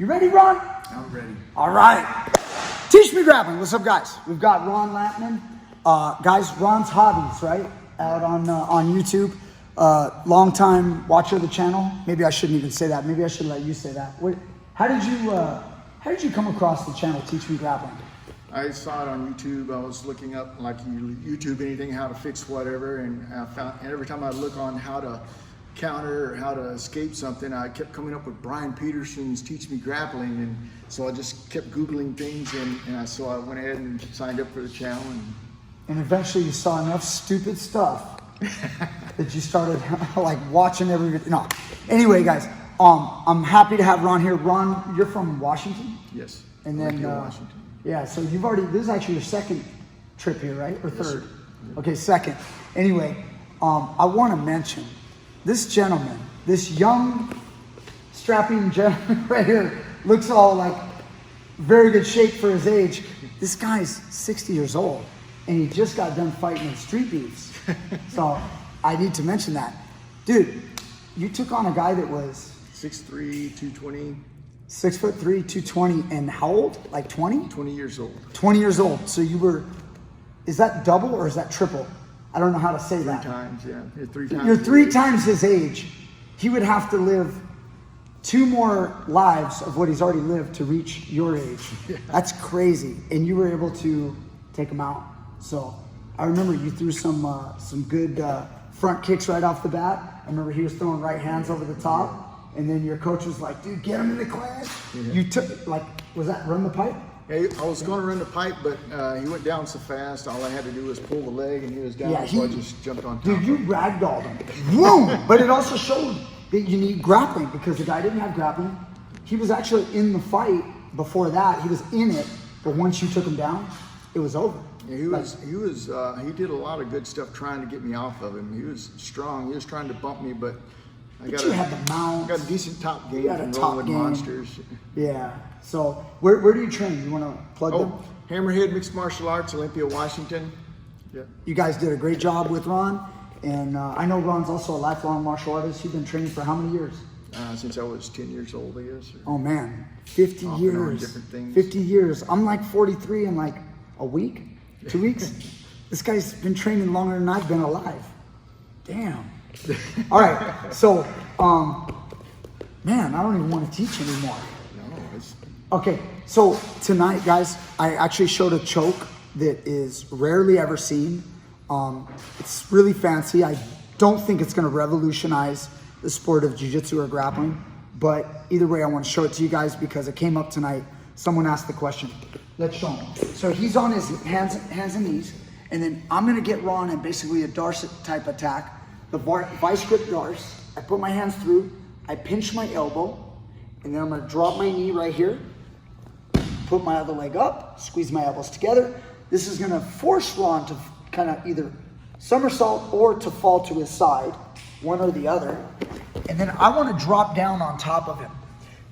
You ready, Ron? I'm ready. All right. Teach Me Grappling. What's up, guys? We've got Ron Lattman. Guys, Ron's Hobbies, right? Out on YouTube. Long time watcher of the channel. Maybe I shouldn't even say that. Maybe I should let you say that. How did you come across the channel Teach Me Grappling? I saw it on YouTube. I was looking up like YouTube anything, how to fix whatever, and I found, and every time I look on how to counter or how to escape something, I kept coming up with Brian Peterson's Teach Me Grappling, and so I just kept Googling things, so I went ahead and signed up for the channel. And eventually you saw enough stupid stuff that you started like watching every video. No. Anyway, guys, I'm happy to have Ron here. Ron, you're from Washington? Yes. And then Washington. Yeah, so you've already, this is actually your second trip here, right? Or third? Yes, okay, second. Anyway, I want to mention this gentleman, this young, strapping gentleman right here, looks all like very good shape for his age. This guy's 60 years old, and he just got done fighting in street beefs. So I need to mention that. Dude, you took on a guy that was 6'3", 220. 6'3", 220, and how old? Like 20? 20 years old. 20 years old. So you were, is that double or is that triple? I don't know how to say that. 3 times, yeah. You're 3 times. You're 3 times his age. He would have to live 2 more lives of what he's already lived to reach your age. Yeah. That's crazy. And you were able to take him out. So I remember you threw some good front kicks right off the bat. I remember he was throwing right hands over the top. And then your coach was like, dude, get him in the clinch. Yeah. You took, like, was that run the pipe? Yeah, I was going to run the pipe, but he went down so fast, all I had to do was pull the leg, and he was down, so I just jumped on top. Dude, you ragdolled him. Boom! But it also showed that you need grappling, because the guy didn't have grappling. He was actually in the fight before that. He was in it, but once you took him down, it was over. Yeah, he did a lot of good stuff trying to get me off of him. He was strong. He was trying to bump me, but you had the mount. Got a decent top game from rolling with monsters. Yeah. So where do you train? You want to plug them? Hammerhead Mixed Martial Arts, Olympia, Washington. Yeah. You guys did a great job with Ron, and I know Ron's also a lifelong martial artist. You've been training for how many years? Since I was 10 years old, I guess. Oh man, 50 years. Different things. 50 years. I'm like 43 in like a week, 2 weeks. This guy's been training longer than I've been alive. Damn. All right, so, man, I don't even want to teach anymore. No, okay, so tonight, guys, I actually showed a choke that is rarely ever seen. It's really fancy. I don't think it's going to revolutionize the sport of jiu-jitsu or grappling, but either way, I want to show it to you guys because it came up tonight. Someone asked the question. Let's show him. So he's on his hands and knees, and then I'm going to get Ron in basically a Darce type attack. The vice grip Darce, I put my hands through, I pinch my elbow, and then I'm gonna drop my knee right here, put my other leg up, squeeze my elbows together. This is gonna force Ron to kind of either somersault or to fall to his side, one or the other. And then I wanna drop down on top of him.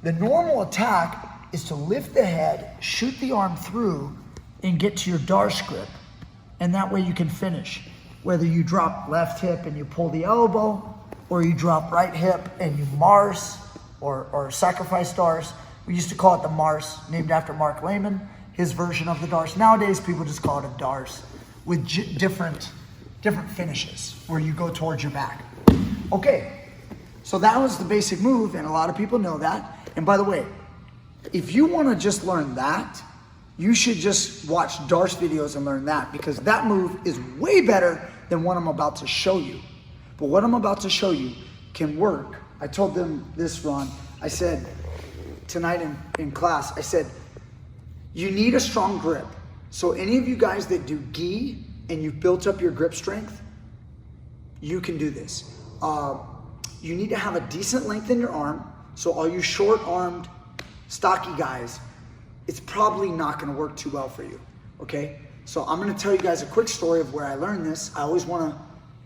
The normal attack is to lift the head, shoot the arm through, and get to your Darce grip. And that way you can finish. Whether you drop left hip and you pull the elbow, or you drop right hip and you Mars, or sacrifice Darce. We used to call it the Mars, named after Mark Lehman, his version of the Darce. Nowadays, people just call it a Darce with different finishes, where you go towards your back. Okay, so that was the basic move, and a lot of people know that. And by the way, if you want to just learn that, you should just watch Darce videos and learn that, because that move is way better than what I'm about to show you. But what I'm about to show you can work. I told them this, Ron. I said tonight in class, I said, you need a strong grip. So any of you guys that do gi and you've built up your grip strength, you can do this. You need to have a decent length in your arm. So all you short-armed, stocky guys, it's probably not gonna work too well for you, okay? So I'm gonna tell you guys a quick story of where I learned this. I always wanna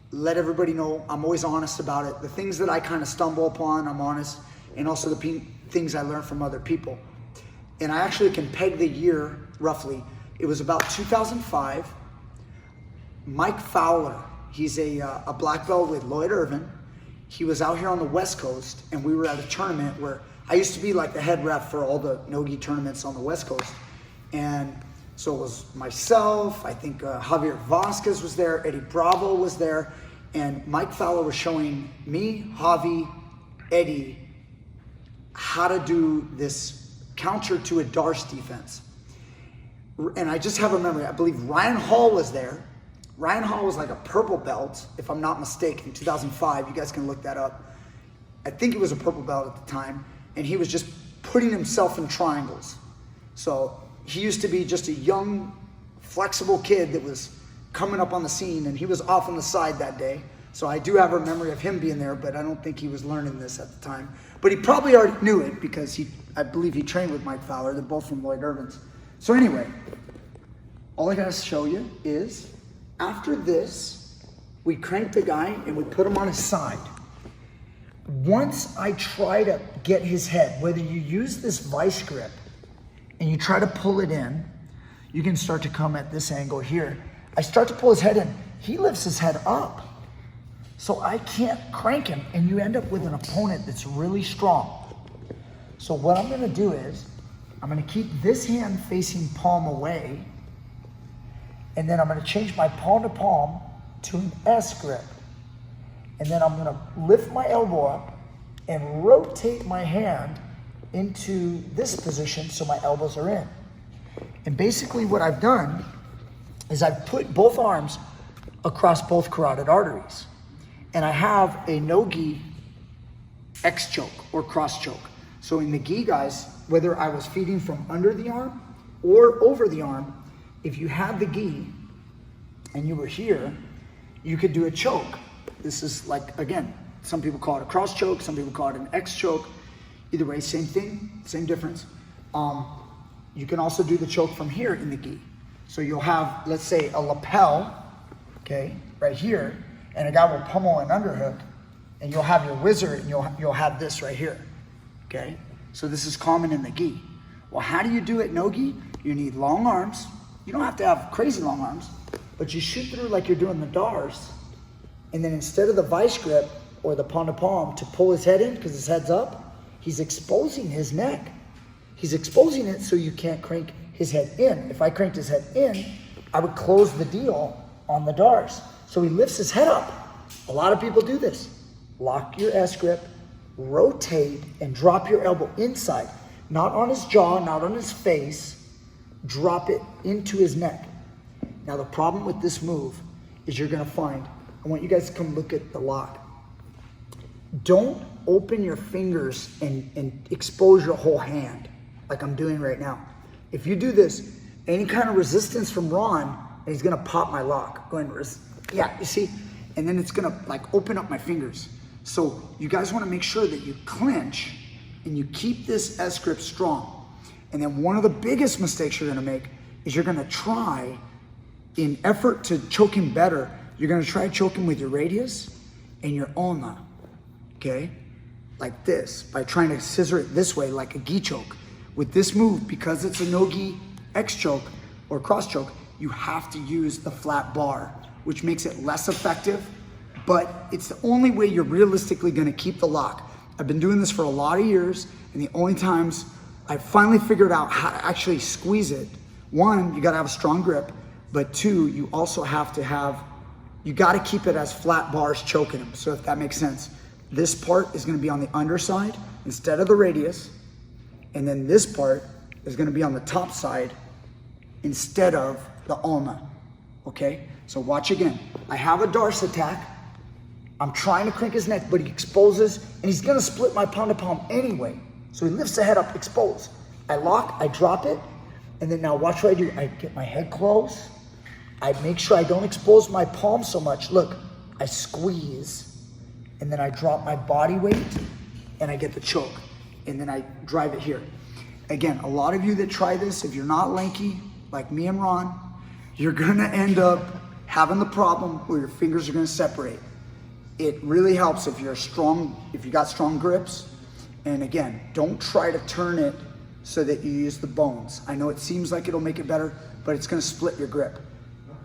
let everybody know I'm always honest about it. The things that I kind of stumble upon, I'm honest, and also the things I learn from other people. And I actually can peg the year roughly. It was about 2005. Mike Fowler, he's a black belt with Lloyd Irvin. He was out here on the West Coast, and we were at a tournament where I used to be like the head ref for all the Nogi tournaments on the West Coast. And so it was myself, I think Javier Vasquez was there, Eddie Bravo was there, and Mike Fowler was showing me, Javi, Eddie, how to do this counter to a Darce defense. And I just have a memory, I believe Ryan Hall was there. Ryan Hall was like a purple belt, if I'm not mistaken, 2005, you guys can look that up. I think he was a purple belt at the time, and he was just putting himself in triangles. So he used to be just a young, flexible kid that was coming up on the scene, and he was off on the side that day. So I do have a memory of him being there, but I don't think he was learning this at the time. But he probably already knew it because I believe he trained with Mike Fowler. They're both from Lloyd Irvin's. So anyway, all I gotta show you is after this, we crank the guy and we put him on his side. Once I try to get his head, whether you use this vice grip and you try to pull it in, you can start to come at this angle here. I start to pull his head in, he lifts his head up. So I can't crank him, and you end up with an opponent that's really strong. So what I'm gonna do is, I'm gonna keep this hand facing palm away, and then I'm gonna change my palm to palm to an S grip. And then I'm gonna lift my elbow up and rotate my hand into this position so my elbows are in. And basically what I've done is I've put both arms across both carotid arteries. And I have a no-gi X choke or cross choke. So in the gi, guys, whether I was feeding from under the arm or over the arm, if you had the gi and you were here, you could do a choke. This is like, again, some people call it a cross choke, some people call it an X choke. Either way, same thing, same difference. You can also do the choke from here in the gi. So you'll have, let's say, a lapel, okay, right here, and a guy will pummel an underhook, and you'll have your wizard, and you'll have this right here, okay? So this is common in the gi. Well, how do you do it no-gi? You need long arms. You don't have to have crazy long arms, but you shoot through like you're doing the Darce, and then instead of the vice grip or the palm to palm to pull his head in because his head's up, he's exposing his neck. He's exposing it so you can't crank his head in. If I cranked his head in, I would close the deal on the Darce. So he lifts his head up. A lot of people do this. Lock your S grip, rotate, and drop your elbow inside. Not on his jaw, not on his face. Drop it into his neck. Now the problem with this move is you're gonna find, I want you guys to come look at the lock. Don't open your fingers and expose your whole hand like I'm doing right now. If you do this, any kind of resistance from Ron, and he's gonna pop my lock. Yeah, you see? And then it's gonna like open up my fingers. So you guys wanna make sure that you clinch and you keep this S grip strong. And then one of the biggest mistakes you're gonna make is you're gonna try, in effort to choke him better, you're gonna try to choke him with your radius and your ulna, okay? Like this, by trying to scissor it this way like a gi choke. With this move, because it's a no-gi X choke or cross choke, you have to use the flat bar, which makes it less effective, but it's the only way you're realistically gonna keep the lock. I've been doing this for a lot of years, and the only times I finally figured out how to actually squeeze it, one, you gotta have a strong grip, but two, you also have to have, you gotta keep it as flat bars choking him. So if that makes sense, this part is gonna be on the underside instead of the radius, and then this part is gonna be on the top side instead of the ulna, okay? So watch again. I have a Darce attack. I'm trying to crank his neck, but he exposes, and he's gonna split my palm to palm anyway. So he lifts the head up, exposed. I lock, I drop it, and then now watch what I do. I get my head close. I make sure I don't expose my palm so much. Look, I squeeze, and then I drop my body weight, and I get the choke, and then I drive it here. Again, a lot of you that try this, if you're not lanky, like me and Ron, you're gonna end up having the problem where your fingers are gonna separate. It really helps if you're strong, if you got strong grips. And again, don't try to turn it so that you use the bones. I know it seems like it'll make it better, but it's gonna split your grip.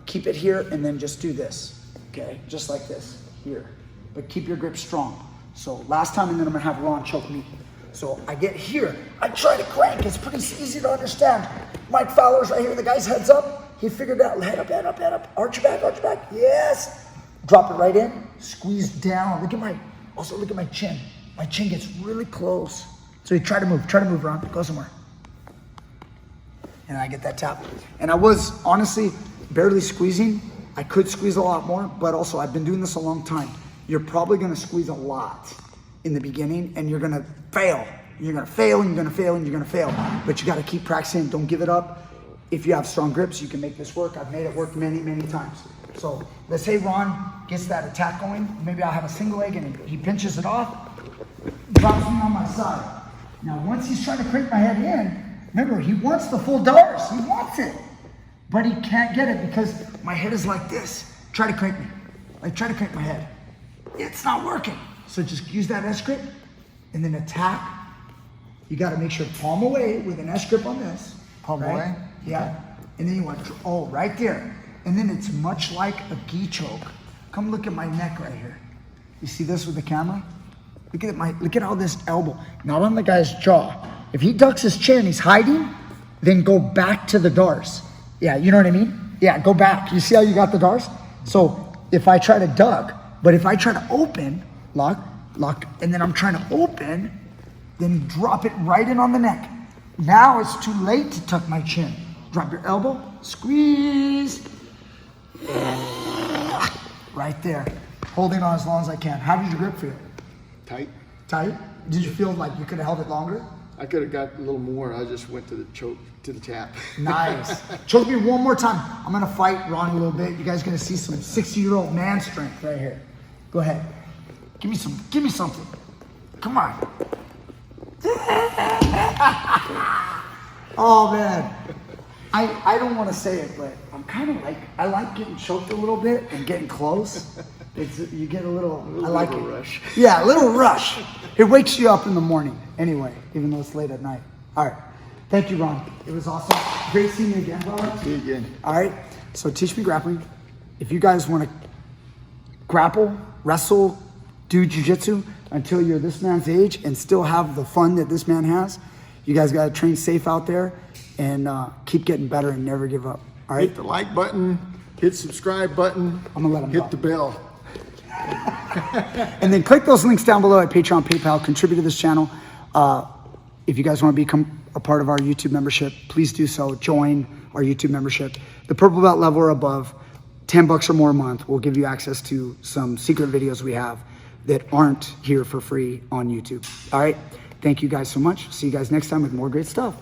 Keep it here and then just do this, okay? Just like this, here. But keep your grip strong. So last time, and then I'm gonna have Ron choke me. So I get here, I try to crank, it's pretty easy to understand. Mike Fowler's right here, the guy's heads up. He figured out, head up, arch your back, yes. Drop it right in, squeeze down. Look at my chin. My chin gets really close. So you try to move, Ron, go somewhere. And I get that tap. And I was honestly barely squeezing. I could squeeze a lot more, but also I've been doing this a long time. You're probably gonna squeeze a lot in the beginning and you're gonna fail. You're gonna fail and you're gonna fail and you're gonna fail. But you gotta keep practicing, don't give it up. If you have strong grips, you can make this work. I've made it work many, many times. So let's say Ron gets that attack going. Maybe I'll have a single leg and he pinches it off, drops me on my side. Now once he's trying to crank my head in, remember, he wants the full doors, he wants it. But he can't get it because my head is like this. Try to crank me, try to crank my head. It's not working. So just use that S grip and then attack. You gotta make sure palm away with an S grip on this. Palm away? Yeah. And then you want, right there. And then it's much like a gi choke. Come look at my neck right here. You see this with the camera? Look at all this elbow, not on the guy's jaw. If he ducks his chin, he's hiding, then go back to the doors. Yeah, you know what I mean? Yeah, go back. You see how you got the doors? So if I try to duck, but if I try to open, lock, and then I'm trying to open, then drop it right in on the neck. Now it's too late to tuck my chin. Drop your elbow, squeeze. Right there. Holding on as long as I can. How did your grip feel? Tight. Tight? Did you feel like you could have held it longer? I could have got a little more. I just went to the choke, to the tap. Nice. Choke me one more time. I'm gonna fight Ron a little bit. You guys are gonna see some 60-year-old man strength right here. Go ahead. Give me something. Come on. Oh man. I don't want to say it, but I'm kind of like, I like getting choked a little bit and getting close. You get a little I like it. Rush. Yeah, a little rush. It wakes you up in the morning anyway, even though it's late at night. All right. Thank you, Ron. It was awesome. Great seeing you again, brother. See you again. All right. So Teach Me Grappling. If you guys want to grapple, wrestle, do jiu-jitsu until you're this man's age and still have the fun that this man has, you guys got to train safe out there and keep getting better and never give up. All right. Hit the like button, hit subscribe button. I'm gonna let him hit go. the bell. And then click those links down below at Patreon, PayPal, contribute to this channel. If you guys want to become a part of our YouTube membership, please do so. Join our YouTube membership. The purple belt level or above, $10 or more a month will give you access to some secret videos we have that aren't here for free on YouTube. All right. Thank you guys so much. See you guys next time with more great stuff.